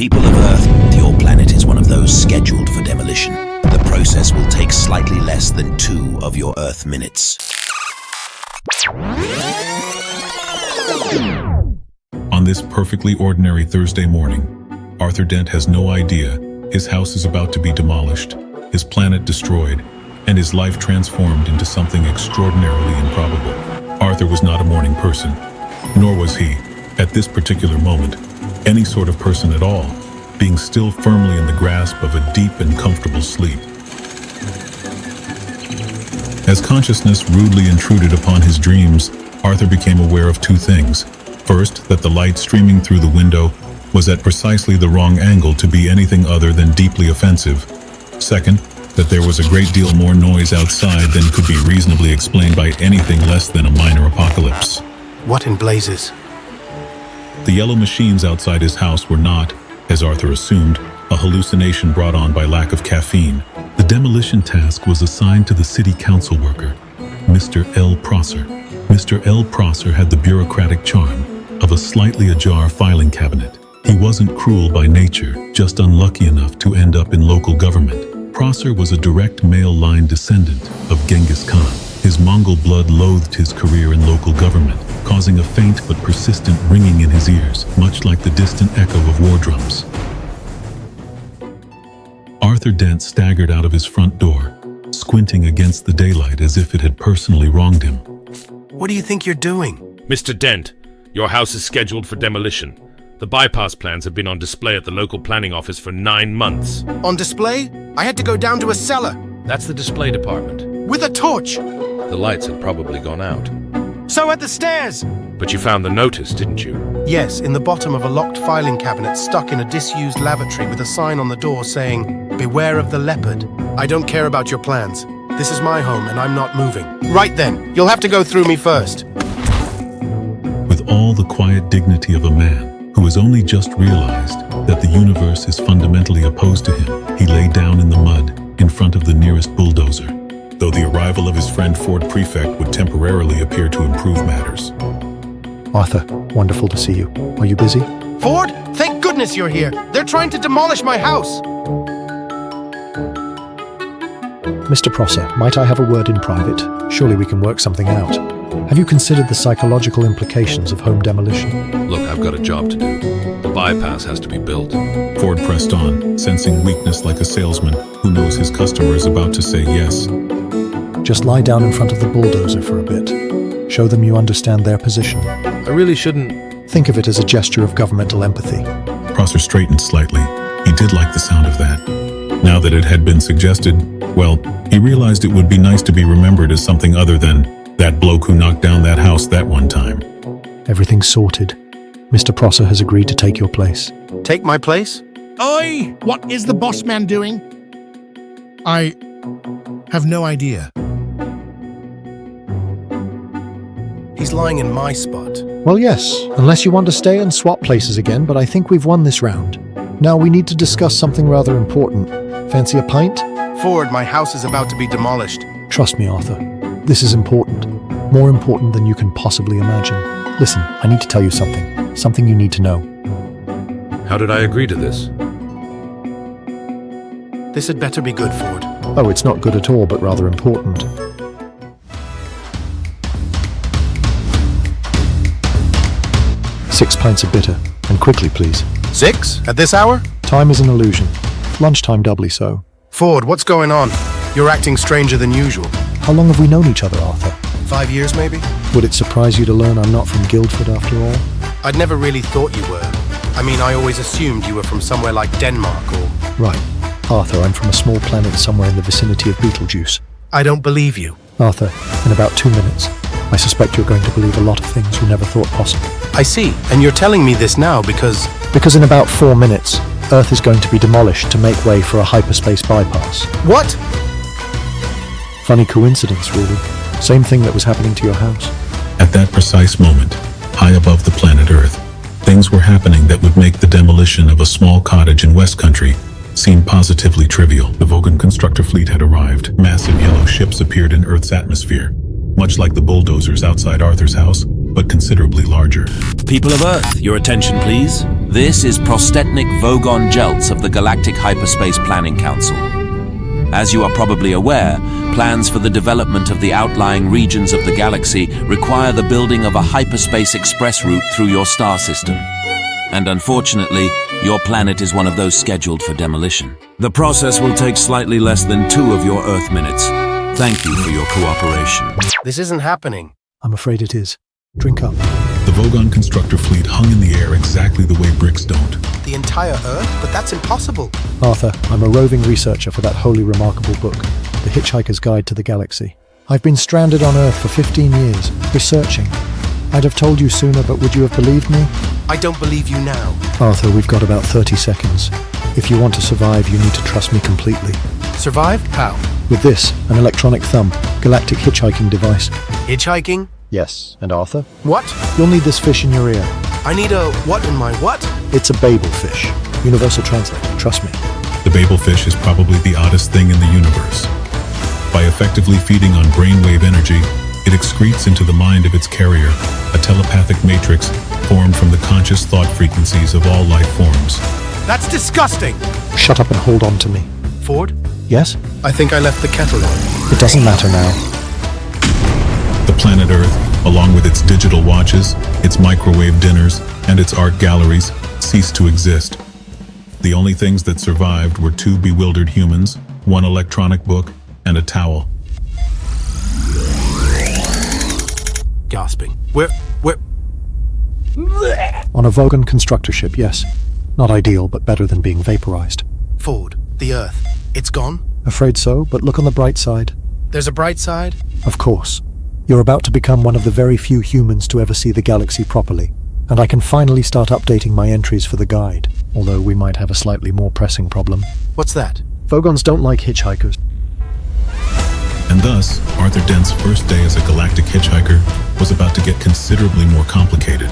People of Earth, your planet is one of those scheduled for demolition. The process will take slightly less than 2 of your Earth minutes. On this perfectly ordinary Thursday morning, Arthur Dent has no idea his house is about to be demolished, his planet destroyed, and his life transformed into something extraordinarily improbable. Arthur was not a morning person, nor was he, at this particular moment, any sort of person at all, being still firmly in the grasp of a deep and comfortable sleep. As consciousness rudely intruded upon his dreams, Arthur became aware of 2 things. First, that the light streaming through the window was at precisely the wrong angle to be anything other than deeply offensive. Second, that there was a great deal more noise outside than could be reasonably explained by anything less than a minor apocalypse. What in blazes? The yellow machines outside his house were not, as Arthur assumed, a hallucination brought on by lack of caffeine. The demolition task was assigned to the city council worker, Mr. L. Prosser. Mr. L. Prosser had the bureaucratic charm of a slightly ajar filing cabinet. He wasn't cruel by nature, just unlucky enough to end up in local government. Prosser was a direct male line descendant of Genghis Khan. His Mongol blood loathed his career in local government, causing a faint but persistent ringing in his ears, much like the distant echo of war drums. Arthur Dent staggered out of his front door, squinting against the daylight as if it had personally wronged him. What do you think you're doing? Mr. Dent, your house is scheduled for demolition. The bypass plans have been on display at the local planning office for 9 months. On display? I had to go down to a cellar. That's the display department. With a torch. The lights had probably gone out. So at the stairs. But you found the notice, didn't you? Yes, in the bottom of a locked filing cabinet stuck in a disused lavatory with a sign on the door saying, "Beware of the leopard." I don't care about your plans. This is my home and I'm not moving. Right then, you'll have to go through me first. With all the quiet dignity of a man who has only just realized that the universe is fundamentally opposed to him, he lay down in the mud in front of the nearest bulldozer, though the arrival of his friend Ford Prefect would temporarily appear to improve matters. Arthur, wonderful to see you. Are you busy? Ford, thank goodness you're here. They're trying to demolish my house. Mr. Prosser, might I have a word in private? Surely we can work something out. Have you considered the psychological implications of home demolition? Look, I've got a job to do. The bypass has to be built. Ford pressed on, sensing weakness like a salesman who knows his customer is about to say yes. Just lie down in front of the bulldozer for a bit. Show them you understand their position. I really shouldn't. Think of it as a gesture of governmental empathy. Prosser straightened slightly. He did like the sound of that. Now that it had been suggested, well, he realized it would be nice to be remembered as something other than that bloke who knocked down that house that one time. Everything's sorted. Mr. Prosser has agreed to take your place. Take my place? Oi! What is the boss man doing? I have no idea. He's lying in my spot. Well, yes, unless you want to stay and swap places again, but I think we've won this round. Now we need to discuss something rather important. Fancy a pint? Ford, my house is about to be demolished. Trust me, Arthur. This is important. More important than you can possibly imagine. Listen, I need to tell you something. Something you need to know. How did I agree to this? This had better be good, Ford. Oh, it's not good at all, but rather important. Six pints of bitter. And quickly, please. 6? At this hour? Time is an illusion. Lunchtime doubly so. Ford, what's going on? You're acting stranger than usual. How long have we known each other, Arthur? 5 years, maybe? Would it surprise you to learn I'm not from Guildford after all? I'd never really thought you were. I mean, I always assumed you were from somewhere like Denmark or... Right. Arthur, I'm from a small planet somewhere in the vicinity of Beetlejuice. I don't believe you. Arthur, in about 2 minutes, I suspect you're going to believe a lot of things you never thought possible. I see. And you're telling me this now because... Because in about 4 minutes, Earth is going to be demolished to make way for a hyperspace bypass. What? Funny coincidence, really. Same thing that was happening to your house. At that precise moment, high above the planet Earth, things were happening that would make the demolition of a small cottage in West Country seem positively trivial. The Vogon constructor fleet had arrived. Massive yellow ships appeared in Earth's atmosphere. Much like the bulldozers outside Arthur's house, but considerably larger. People of Earth, your attention please. This is Prostetnik Vogon Jeltz of the Galactic Hyperspace Planning Council. As you are probably aware, plans for the development of the outlying regions of the galaxy require the building of a hyperspace express route through your star system. And unfortunately, your planet is one of those scheduled for demolition. The process will take slightly less than 2 of your Earth minutes. Thank you for your cooperation. This isn't happening. I'm afraid it is. Drink up. The Vogon constructor fleet hung in the air exactly the way bricks don't. The entire Earth? But that's impossible. Arthur, I'm a roving researcher for that wholly remarkable book, The Hitchhiker's Guide to the Galaxy. I've been stranded on Earth for 15 years, researching. I'd have told you sooner, but would you have believed me? I don't believe you now. Arthur, we've got about 30 seconds. If you want to survive, you need to trust me completely. Survive? How? With this, an electronic thumb, galactic hitchhiking device. Hitchhiking? Yes, and Arthur? What? You'll need this fish in your ear. I need a what in my what? It's a Babel fish. Universal translator, trust me. The Babel fish is probably the oddest thing in the universe. By effectively feeding on brainwave energy, it excretes into the mind of its carrier a telepathic matrix formed from the conscious thought frequencies of all life forms. That's disgusting! Shut up and hold on to me. Ford? Yes? I think I left the kettle on. It doesn't matter now. The planet Earth, along with its digital watches, its microwave dinners, and its art galleries, ceased to exist. The only things that survived were 2 bewildered humans, 1 electronic book, and a towel. Gasping. We're... On a Vogon constructor ship, yes. Not ideal, but better than being vaporized. Ford, the Earth. It's gone? Afraid so, but look on the bright side. There's a bright side? Of course. You're about to become one of the very few humans to ever see the galaxy properly, and I can finally start updating my entries for the guide, although we might have a slightly more pressing problem. What's that? Vogons don't like hitchhikers. And thus, Arthur Dent's first day as a galactic hitchhiker was about to get considerably more complicated.